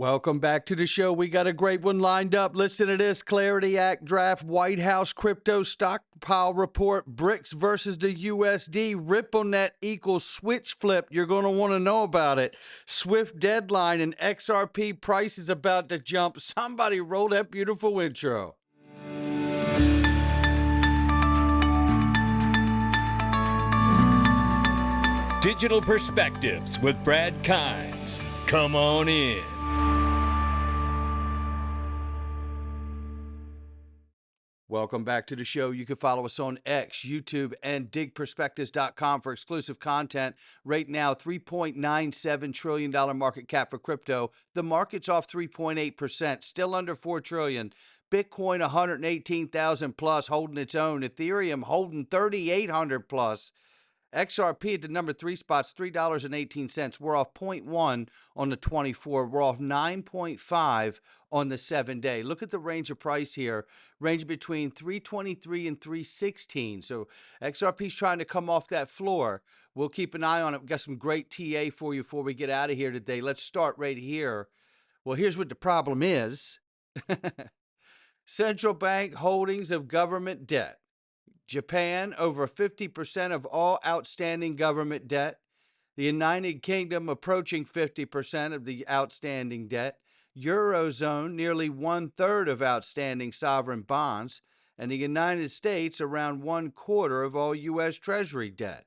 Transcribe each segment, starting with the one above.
Welcome back to the show. We got a great one lined up. Listen to this. Clarity Act draft, Whitehouse crypto stockpile report, BRICS versus the USD, RippleNet equals switch flip. You're going to want to know about it. Swift deadline and XRP price is about to jump. Somebody roll that beautiful intro. Digital Perspectives with Brad Kimes. Come on in. Welcome back to the show. You can follow us on X, YouTube, and DigPerspectives.com for exclusive content. Right now, $3.97 trillion market cap for crypto. The market's off 3.8%, still under $4 trillion. Bitcoin 118,000 plus, holding its own. Ethereum holding 3,800 plus. XRP at the number 3 spot's $3.18. We're off 0.1 on the 24. We're off 9.5 on the 7-day. Look at the range of price here, range between 323 and 316. So XRP's trying to come off that floor. We'll keep an eye on it. We've got some great TA for you before we get out of here today. Let's start right here. Well, here's what the problem is. Central bank holdings of government debt. Japan, over 50% of all outstanding government debt. The United Kingdom approaching 50% of the outstanding debt. Eurozone, nearly 1/3 of outstanding sovereign bonds. And the United States, around 1/4 of all U.S. Treasury debt.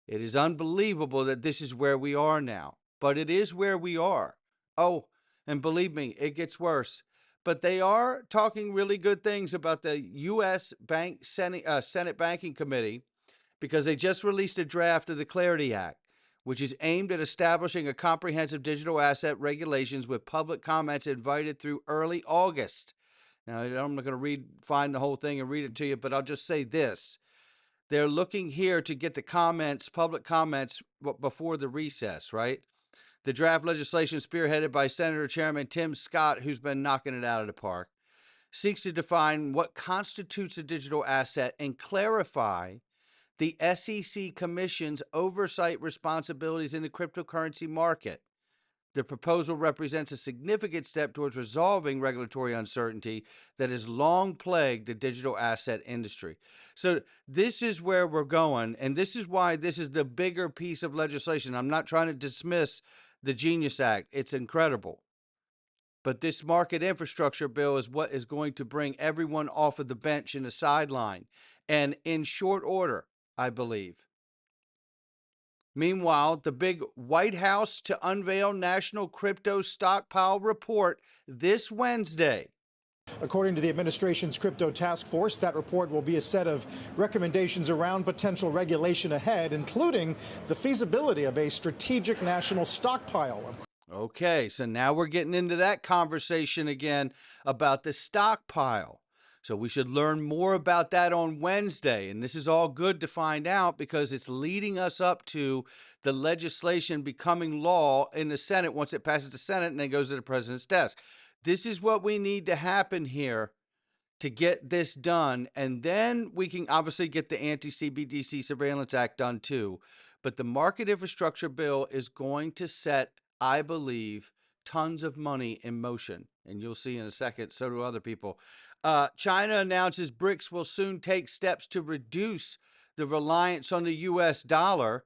It is unbelievable that this is where we are now, but it is where we are. Oh, and believe me, it gets worse. But they are talking really good things about the U.S. Senate Banking Committee, because they just released a draft of the Clarity Act, which is aimed at establishing a comprehensive digital asset regulations with public comments invited through early August. Now, I'm not going to find the whole thing and read it to you, but I'll just say this. They're looking here to get the comments, public comments, before the recess, right? The draft legislation, spearheaded by Senator Chairman Tim Scott, who's been knocking it out of the park, seeks to define what constitutes a digital asset and clarify the SEC Commission's oversight responsibilities in the cryptocurrency market. The proposal represents a significant step towards resolving regulatory uncertainty that has long plagued the digital asset industry. So this is where we're going, and this is why this is the bigger piece of legislation. I'm not trying to dismiss the Genius Act. It's incredible. But this market infrastructure bill is what is going to bring everyone off of the bench and the sideline, and in short order, I believe. Meanwhile, the big White House to unveil national crypto stockpile report this Wednesday. According to the administration's crypto task force, that report will be a set of recommendations around potential regulation ahead, including the feasibility of a strategic national stockpile of. Okay, so now we're getting into that conversation again about the stockpile. So we should learn more about that on Wednesday. And this is all good to find out because it's leading us up to the legislation becoming law in the Senate once it passes the Senate and then goes to the president's desk. This is what we need to happen here to get this done. And then we can obviously get the Anti-CBDC Surveillance Act done too. But the market infrastructure bill is going to set, I believe, tons of money in motion. And you'll see in a second, so do other people. China announces BRICS will soon take steps to reduce the reliance on the U.S. dollar.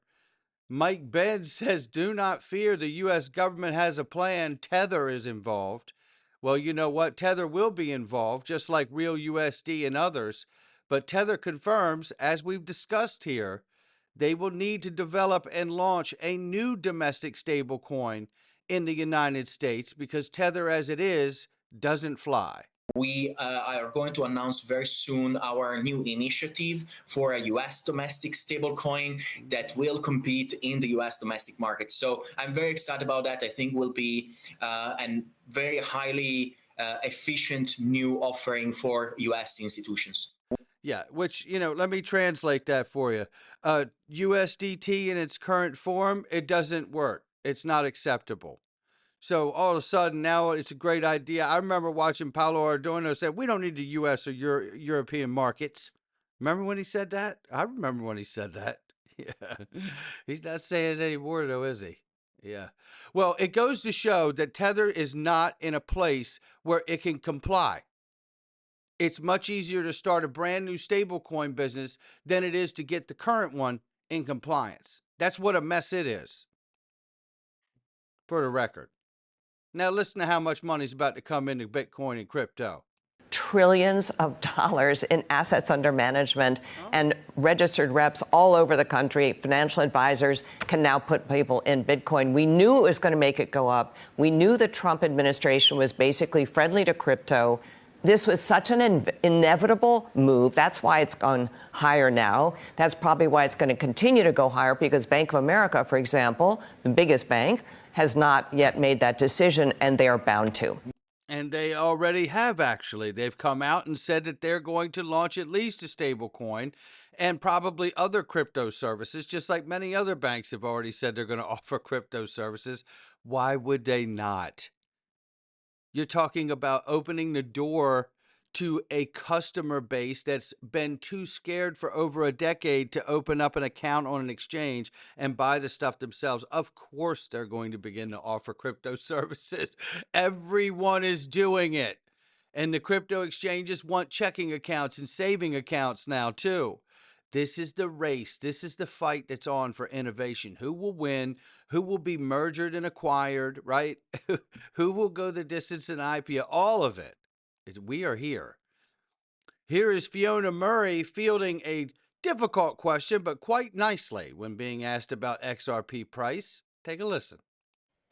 Mike Benz says, do not fear, the U.S. government has a plan. Tether is involved. Well, you know what? Tether will be involved, just like Real USD and others. But Tether confirms, as we've discussed here, they will need to develop and launch a new domestic stablecoin in the United States because Tether, as it is, doesn't fly. We are going to announce very soon our new initiative for a U.S. domestic stablecoin that will compete in the U.S. domestic market. So I'm very excited about that. I think will be a very highly efficient new offering for U.S. institutions. Yeah, which, let me translate that for you. USDT in its current form, it doesn't work. It's not acceptable. So all of a sudden, now it's a great idea. I remember watching Paolo Ardoino say, we don't need the U.S. or European markets. Remember when he said that? I remember when he said that. Yeah. He's not saying it anymore, though, is he? Yeah. Well, it goes to show that Tether is not in a place where it can comply. It's much easier to start a brand new stablecoin business than it is to get the current one in compliance. That's what a mess it is, for the record. Now, listen to how much money's about to come into Bitcoin and crypto. Trillions of dollars in assets under management, and registered reps all over the country, financial advisors, can now put people in Bitcoin. We knew it was going to make it go up. We knew the Trump administration was basically friendly to crypto. This was such an inevitable move. That's why it's gone higher now. That's probably why it's going to continue to go higher, because Bank of America, for example, the biggest bank, has not yet made that decision, and they are bound to. And they already have, actually. They've come out and said that they're going to launch at least a stable coin and probably other crypto services, just like many other banks have already said they're going to offer crypto services. Why would they not? You're talking about opening the door to a customer base that's been too scared for over a decade to open up an account on an exchange and buy the stuff themselves. Of course, they're going to begin to offer crypto services. Everyone is doing it. And the crypto exchanges want checking accounts and saving accounts now, too. This is the race. This is the fight that's on for innovation. Who will win? Who will be merged and acquired, right? Who will go the distance in IPO? All of it. We are here. Here is Fiona Murray fielding a difficult question, but quite nicely when being asked about XRP price. Take a listen.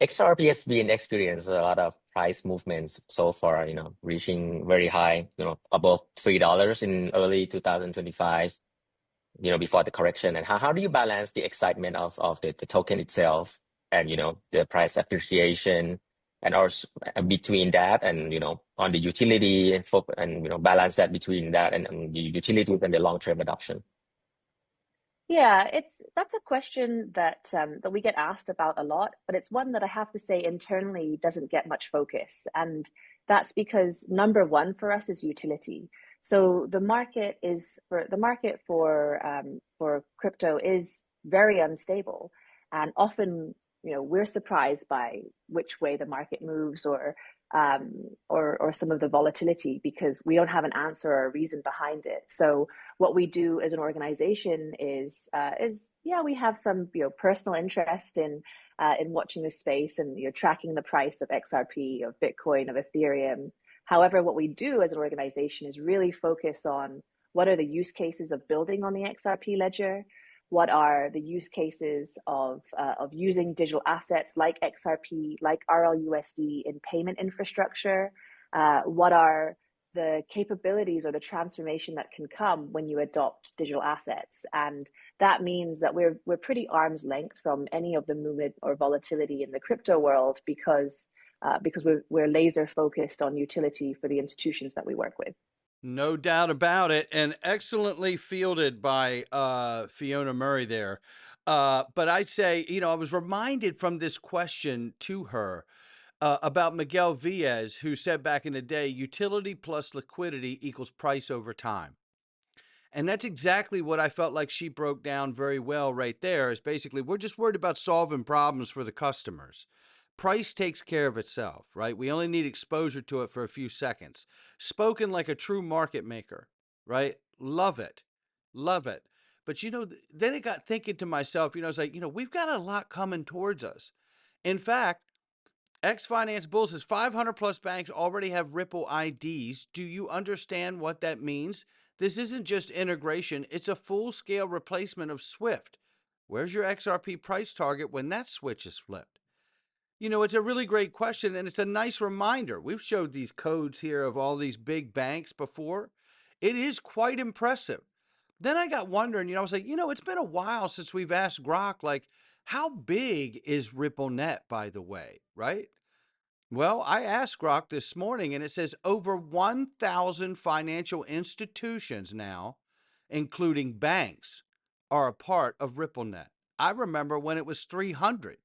XRP has been experiencing a lot of price movements so far, reaching very high, above $3 in early 2025, before the correction. And how do you balance the excitement of the token itself and, the price appreciation, and also between that and, on the utility and balance that between that and the utility and the long-term adoption? Yeah, that's a question that that we get asked about a lot, but it's one that I have to say internally doesn't get much focus, and that's because number one for us is utility. So the market for crypto is very unstable, and often we're surprised by which way the market moves, or some of the volatility, because we don't have an answer or a reason behind it. So what we do as an organization is we have some personal interest in watching this space and tracking the price of XRP, of Bitcoin, of Ethereum. However, what we do as an organization is really focus on what are the use cases of building on the XRP ledger, what are the use cases of using digital assets like XRP, like RLUSD in payment infrastructure, what are the capabilities or the transformation that can come when you adopt digital assets. And that means that we're pretty arm's length from any of the movement or volatility in the crypto world, because we're laser focused on utility for the institutions that we work with. No doubt about it, and excellently fielded by Fiona Murray there. But I'd say, I was reminded from this question to her about Miguel Villas, who said back in the day, utility plus liquidity equals price over time. And that's exactly what I felt like she broke down very well right there, is basically we're just worried about solving problems for the customers. Price takes care of itself, right? We only need exposure to it for a few seconds. Spoken like a true market maker, right? Love it. Love it. But, then it got thinking to myself, it's like, we've got a lot coming towards us. In fact, X Finance Bull says 500 plus banks already have Ripple IDs. Do you understand what that means? This isn't just integration. It's a full-scale replacement of SWIFT. Where's your XRP price target when that switch is flipped? It's a really great question, and it's a nice reminder. We've showed these codes here of all these big banks before. It is quite impressive. Then I got wondering, I was like, it's been a while since we've asked Grok, like, how big is RippleNet, by the way, right? Well, I asked Grok this morning, and it says over 1,000 financial institutions now, including banks, are a part of RippleNet. I remember when it was 300.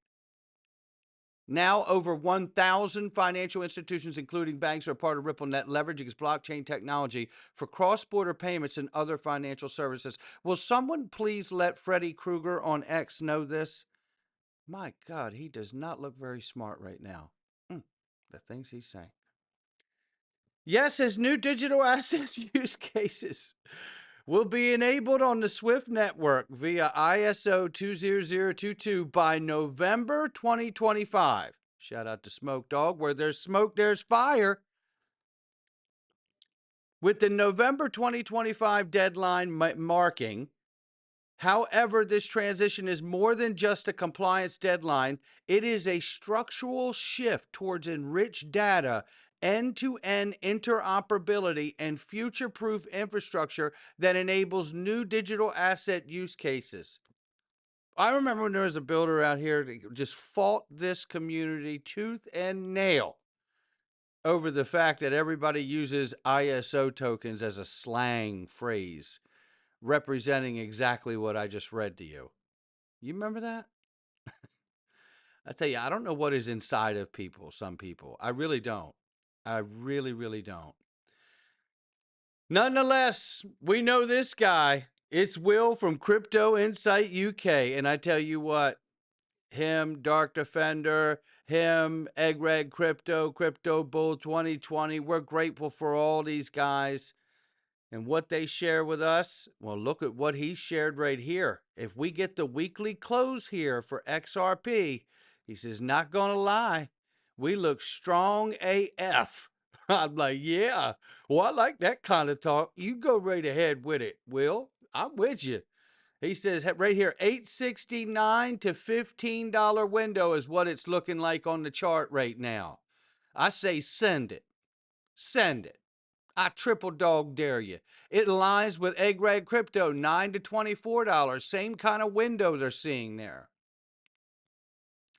Now, over 1,000 financial institutions, including banks, are part of RippleNet, leveraging its blockchain technology for cross-border payments and other financial services. Will someone please let Freddy Krueger on X know this? My God, he does not look very smart right now. The things he's saying. Yes, as new digital assets use cases will be enabled on the SWIFT network via ISO 20022 by November 2025. Shout out to Smoke Dog. Where there's smoke, there's fire. With the November 2025 deadline marking, however, this transition is more than just a compliance deadline. It is a structural shift towards enriched data, end-to-end interoperability, and future-proof infrastructure that enables new digital asset use cases. I remember when there was a builder out here that just fought this community tooth and nail over the fact that everybody uses ISO tokens as a slang phrase representing exactly what I just read to you. You remember that? I tell you, I don't know what is inside of people, some people. I really don't. I really, really don't. Nonetheless, we know this guy. It's Will from Crypto Insight UK. And I tell you what, him, Dark Defender, him, Egg Reg Crypto, Crypto Bull 2020, we're grateful for all these guys. And what they share with us, well, look at what he shared right here. If we get the weekly close here for XRP, he says, not going to lie, we look strong AF. I'm like, yeah, well, I like that kind of talk. You go right ahead with it, Will. I'm with you. He says right here, $8.69 to $15 window is what it's looking like on the chart right now. I say send it. Send it. I triple dog dare you. It aligns with Egg Rag Crypto, $9 to $24. Same kind of window they're seeing there.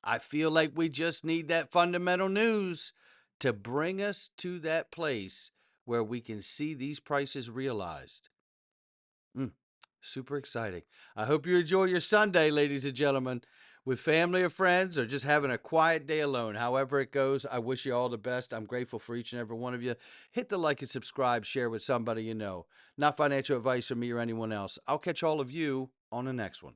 I feel like we just need that fundamental news to bring us to that place where we can see these prices realized. Super exciting. I hope you enjoy your Sunday, ladies and gentlemen, with family or friends, or just having a quiet day alone. However it goes, I wish you all the best. I'm grateful for each and every one of you. Hit the like and subscribe, share with somebody you know. Not financial advice from me or anyone else. I'll catch all of you on the next one.